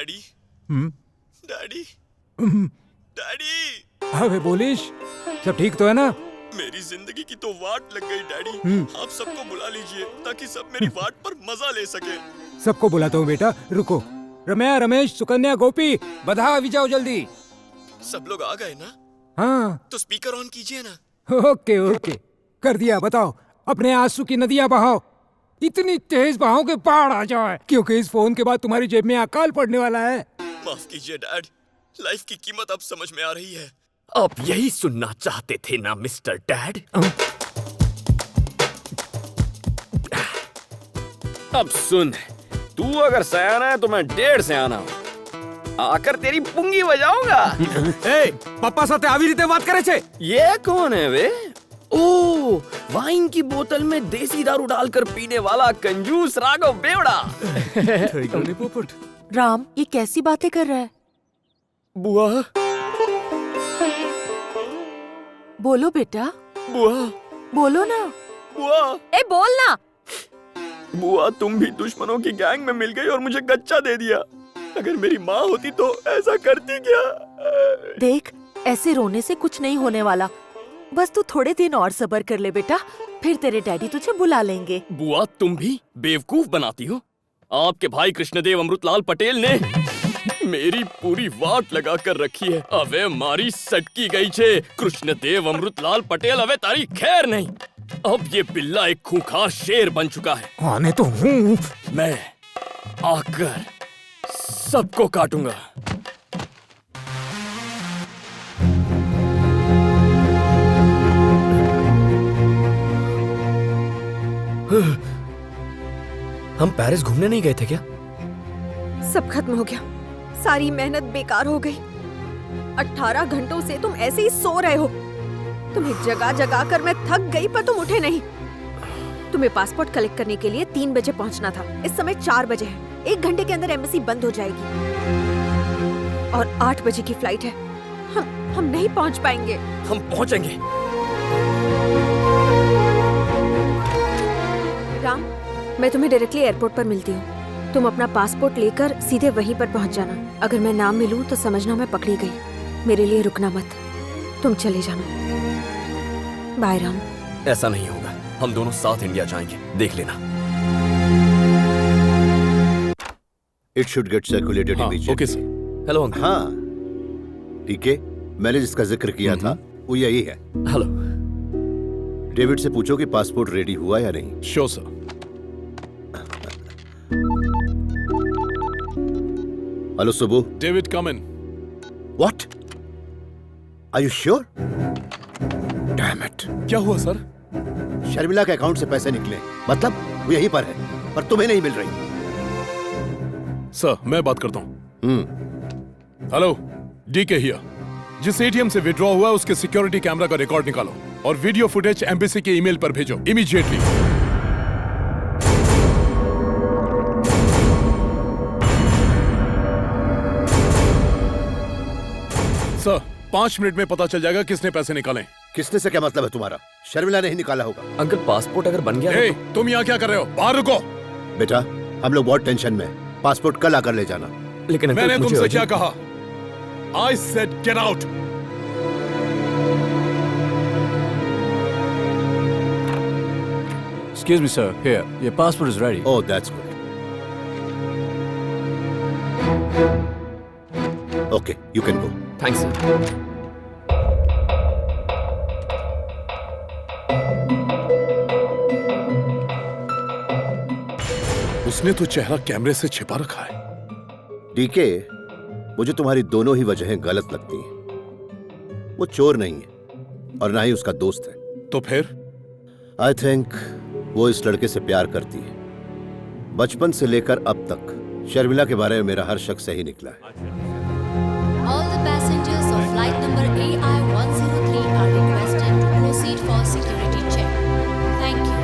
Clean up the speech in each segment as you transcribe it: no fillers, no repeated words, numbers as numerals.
Daddy daddy daddy. अबे बोलिश, सब ठीक तो है ना? मेरी जिंदगी की तो वाट लग गई डैडी। आप सबको बुला लीजिए ताकि सब मेरी वाट पर मजा ले सके। सबको बुलाता हूँ बेटा, रुको। रम्या, रमेश, सुकन्या, गोपी, बधा अभी जाओ जल्दी। सब लोग आ गए ना? हाँ। तो स्पीकर ऑन कीजिए ना। ओके ओके, कर दिया। बताओ, अपने आंसू की नदियां बहाओ, इतनी तेज बहाओ कि पहाड़ आ जाए, क्योंकि इस फोन के बाद तुम्हारी जेब में अकाल पड़ने वाला है। माफ कीजिए डैड, लाइफ की कीमत अब समझ में आ रही है। आप यही सुनना चाहते थे ना मिस्टर डैड? अब सुन, तू अगर सयाना है तो मैं 1.5 सयाना हूं। आकर तेरी पुंगी बजाऊंगा। ए, पप्पा साथे આવી રીતે વાત કરે છે? ये कौन है वे? ओ, वाइन की बोतल में देसी दारू डालकर पीने वाला कंजूस राघव बेवड़ा। पोपट। राम, ये कैसी बातें कर रहा है? बुआ, बोलो बेटा, बुआ, बोलो ना। बुआ, ए बोल ना। बुआ, तुम भी दुश्मनों की गैंग में मिल गई और मुझे गच्चा दे दिया। अगर मेरी माँ होती तो ऐसा करती क्या? देख, ऐसे रोने से कुछ नहीं होने वाला। बस तू थोड़े दिन और सब्र कर ले बेटा, फिर तेरे डैडी तुझे बुला लेंगे। बुआ, तुम भी बेवकूफ बनाती हो। आपके भाई कृष्णदेव अमृतलाल पटेल ने मेरी पूरी वाट लगा कर रखी है। अबे मारी सटकी गई छे कृष्णदेव अमृतलाल पटेल, अबे तारी खैर नहीं। अब ये बिल्ला एक खूंखार शेर बन चुका है। आने तो हूँ। मैं आकर सबको काटूंगा। हम पेरिस घूमने नहीं गए थे क्या? सब खत्म हो गया, सारी मेहनत बेकार हो गई। 18 घंटों से तुम ऐसे ही सो रहे हो। तुम्हें जगा जगा कर मैं थक गई, पर तुम उठे नहीं। तुम्हें पासपोर्ट कलेक्ट करने के लिए 3 बजे पहुंचना था। इस समय 4 बजे है। 1 घंटे के अंदर एम्बेसी बंद हो जाएगी और 8 बजे की फ्लाइट है। हम नहीं पहुंच पाएंगे। हम पहुंचेंगे। राम, मैं तुम्हें डायरेक्टली एयरपोर्ट पर मिलती हूँ। तुम अपना पासपोर्ट लेकर सीधे वहीं पर पहुँच जाना। अगर मैं ना मिलूँ तो समझना मैं पकड़ी गई। मेरे लिए रुकना मत, तुम चले जाना। बाय राम। ऐसा नहीं होगा, हम दोनों साथ इंडिया जाएंगे, देख लेना। It should get circulated immediately. Okay sir. Hello uncle. हाँ, ठीक है। मैंने जिसका जिक्र किया था वो यही है। हेलो। डेविड से पूछो कि पासपोर्ट रेडी हुआ या नहीं। Sure sir. Hello Subbu. David, come in. What? Are you sure? Damn it. क्या हुआ सर? शर्मिला के अकाउंट से पैसे निकले, मतलब वो यहीं पर है, पर तुम्हें नहीं मिल रही। सर, मैं बात करता हूँ। Hello, DK here. जिस एटीएम से विड्रॉ हुआ उसके सिक्योरिटी कैमरा का रिकॉर्ड निकालो और वीडियो फुटेज एम्बेसी के ईमेल पर भेजो इमीडिएटली। सर, 5 मिनट में पता चल जाएगा किसने पैसे निकाले। किसने से क्या मतलब है तुम्हारा? शर्मिला ने ही निकाला होगा। अंकल, पासपोर्ट अगर बन गया तो... तुम यहाँ क्या कर रहे हो? बाहर रुको। बेटा, हम लोग बहुत टेंशन में हैं। पासपोर्ट कल आकर ले जाना। लेकिन मैंने तुमसे क्या कहा? I said get out. Excuse me, sir. Here, your passport is ready. Oh, that's good. Okay, you can go. Thanks sir. उसने तो चेहरा कैमरे से छिपा रखा है। डीके, मुझे तुम्हारी दोनों ही वजहें गलत लगती हैं। वो चोर नहीं है और ना ही उसका दोस्त है। तो फिर? आई थिंक वो इस लड़के से प्यार करती है। बचपन से लेकर अब तक शर्मिला के बारे में मेरा हर शक सही निकला है। All the passengers of flight number AI-103 are requested to proceed for security check. Thank you.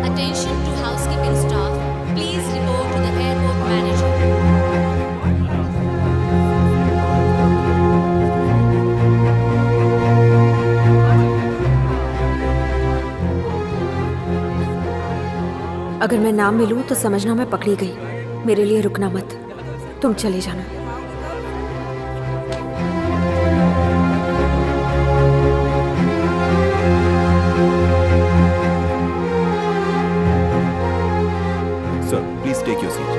Attention to housekeeping staff. Please report to the airport manager. अगर मैं ना मिलूं तो समझना मैं पकड़ी गई। मेरे लिए रुकना मत, तुम चले जाना। Sir, please take your seat.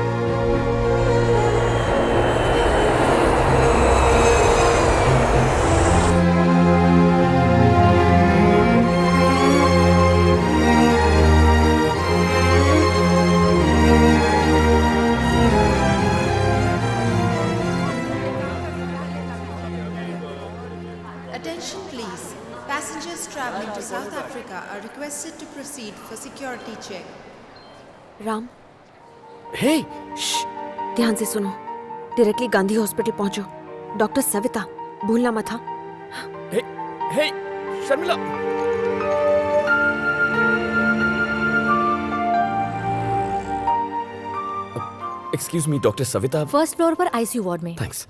Attention please. Passengers traveling to South Africa are requested to proceed for security check. Ram, हे, ध्यान से सुनो। डायरेक्टली गांधी हॉस्पिटल पहुंचो। डॉक्टर सविता, भूलना मत। हाँ, hey, Sharmila. Excuse me, doctor Savita. First floor पर आईसीयू वार्ड में। थैंक्स।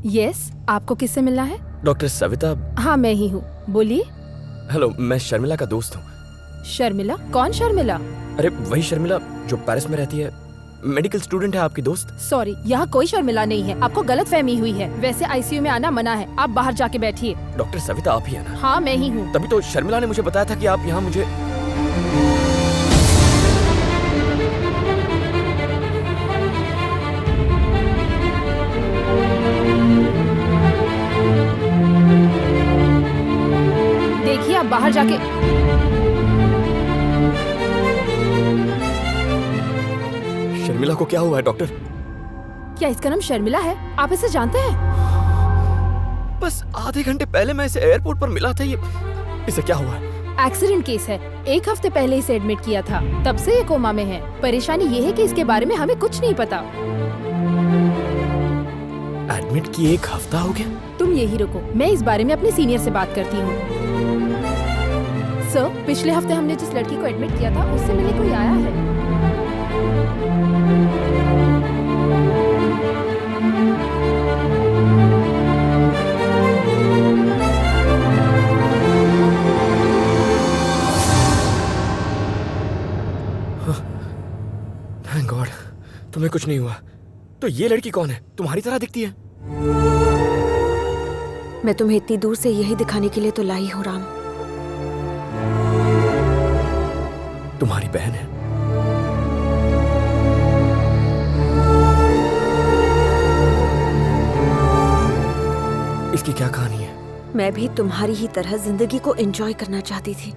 यस, आपको किससे मिलना है? डॉक्टर सविता। हाँ, मैं ही हूँ, बोलिए। हेलो, मैं शर्मिला का दोस्त हूँ। शर्मिला? कौन शर्मिला? अरे वही शर्मिला जो पेरिस में रहती है, मेडिकल स्टूडेंट है आपकी दोस्त। सॉरी, यहाँ कोई शर्मिला नहीं है, आपको गलतफहमी हुई है। वैसे आईसीयू में आना मना है, आप बाहर जाके बैठिए। डॉक्टर सविता आप ही है ना? हाँ, मैं ही हूँ। तभी तो शर्मिला ने मुझे बताया था कि आप यहाँ मुझे। देखिए, आप बाहर जाके। शर्मिला को क्या हुआ है डॉक्टर? क्या इसका नाम शर्मिला है? आप इसे जानते हैं? बस आधे घंटे पहले मैं इसे एयरपोर्ट पर मिला था। इसे क्या हुआ है? एक्सीडेंट केस है, 1 हफ्ते पहले इसे एडमिट किया था, तब से ये कोमा में है। परेशानी ये है कि इसके बारे में हमें कुछ नहीं पता। एडमिट किए 1 हफ्ता हो गया? तुम यही रुको, मैं इस बारे में अपने सीनियर से बात करती हूँ। सर, पिछले हफ्ते हमने जिस लड़की को एडमिट किया था, उससे मिलने कोई आया है? थैंक गॉड, तुम्हें कुछ नहीं हुआ। तो ये लड़की कौन है? तुम्हारी तरह दिखती है। मैं तुम्हें इतनी दूर से यही दिखाने के लिए तो लाई हूँ राम। तुम्हारी बहन है। इसकी क्या कहानी है? मैं भी तुम्हारी ही तरह जिंदगी को एंजॉय करना चाहती थी,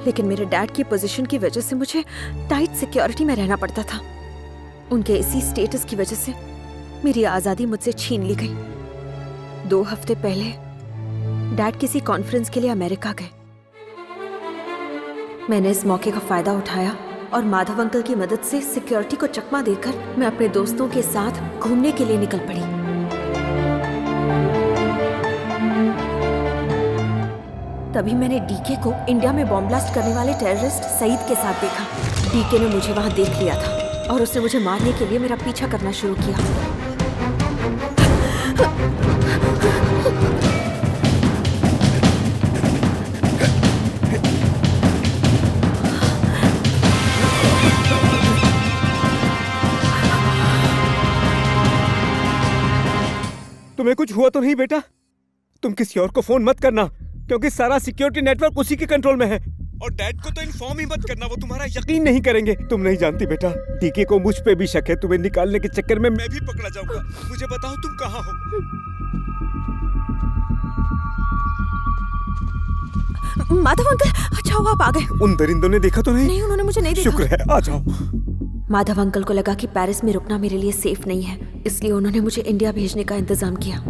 लेकिन मेरे डैड की पोजीशन की वजह से मुझे टाइट सिक्योरिटी में रहना पड़ता था। उनके इसी स्टेटस की वजह से मेरी आजादी मुझसे छीन ली गई। 2 हफ्ते पहले डैड किसी कॉन्फ्रेंस के लिए अमेरिका गए। मैंने इस मौके का फायदा उठाया और माधव अंकल की मदद से सिक्योरिटी को चकमा देकर मैं अपने दोस्तों के साथ घूमने के लिए निकल पड़ी। तभी मैंने डीके को इंडिया में बॉम्ब ब्लास्ट करने वाले टेररिस्ट सईद के साथ देखा। डीके ने मुझे वहां देख लिया था और उसने मुझे मारने के लिए मेरा पीछा करना शुरू किया। तुम्हें कुछ हुआ तो नहीं बेटा? तुम किसी और को फोन मत करना, क्योंकि सारा सिक्योरिटी नेटवर्क उसी के कंट्रोल में है। और डैड को तो इन्फॉर्म ही मत करना, वो तुम्हारा यकीन नहीं करेंगे। तुम नहीं जानती बेटा, डीके को मुझ पे भी शक है। तुम्हें निकालने के चक्कर में मैं भी पकड़ा जाऊंगा। मुझे बताओ तुम कहाँ हो? माधव अंकल, अच्छा हुआ आप आ गए। उन दरिंदों ने देखा तो नहीं? नहीं, उन्होंने मुझे नहीं देखा। शुक्र है, आ जाओ। माधव अंकल को लगा कि पेरिस में रुकना मेरे लिए सेफ नहीं है, इसलिए उन्होंने मुझे इंडिया भेजने का इंतजाम किया।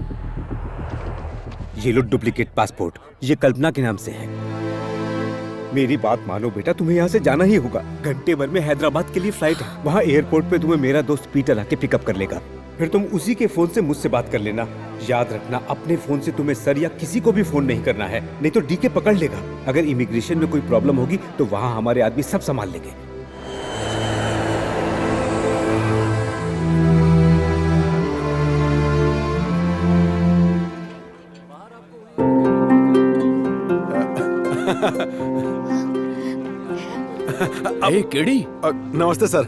ये लो डुप्लीकेट पासपोर्ट, ये कल्पना के नाम से है। मेरी बात मानो बेटा, तुम्हें यहाँ से जाना ही होगा। घंटे भर में हैदराबाद के लिए फ्लाइट है। वहाँ एयरपोर्ट पे तुम्हें मेरा दोस्त पीटर आके पिकअप कर लेगा। फिर तुम उसी के फोन से मुझसे बात कर लेना। याद रखना, अपने फोन से तुम्हें सर या किसी को भी फोन नहीं करना है, नहीं तो डीके पकड़ लेगा। अगर इमिग्रेशन में कोई प्रॉब्लम होगी तो वहाँ हमारे आदमी सब संभाल लेंगे। ए, केडी नमस्ते सर।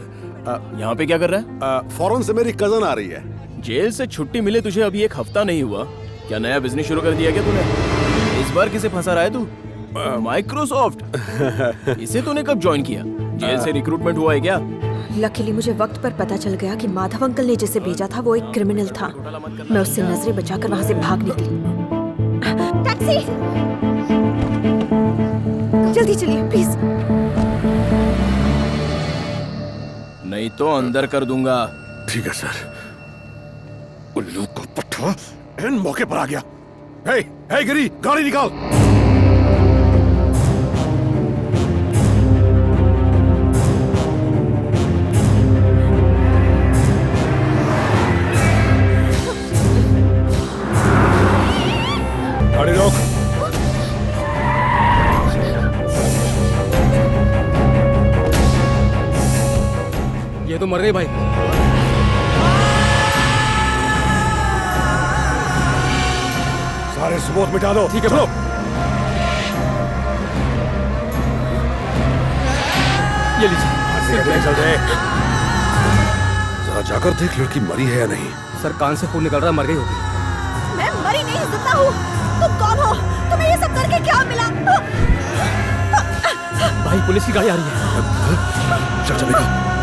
यहाँ पे क्या कर रहा है? फॉरेन से मेरी कजन आ रही है। जेल से छुट्टी मिले तुझे अभी 1 हफ्ता नहीं हुआ, क्या नया बिजनेस शुरू कर दिया क्या तूने? इस बार किसे फंसा रहा है तू? माइक्रोसॉफ्ट। इसे तूने कब ज्वाइन किया? जेल से रिक्रूटमेंट हुआ है क्या? लकीली मुझे वक्त पर पता चल गया कि माधव अंकल ने जिसे भेजा था वो एक क्रिमिनल था। मैं उससे नजरें बचाकर वहाँ से भाग निकली। टैक्सी! जल्दी चलिए प्लीज। नहीं तो अंदर कर दूंगा। ठीक है सर। उल्लू को पट्टा इन मौके पर आ गया। हे गिरी, गाड़ी निकाल। गाड़ी रोक। ये तो मर गई भाई। सारे सबूत मिटा दो। ठीक है चलो। ये लीजिए। चल रहे। जरा जाकर देख लड़की मरी है या नहीं। सर कान से खून निकल रहा है, मर गई होगी। मैं मरी नहीं, जिंदा हूँ। तुम कौन हो? तुम्हें ये सब करके क्या मिला? भाई पुलिस की गाड़ी आ रही है। चल चलेगा।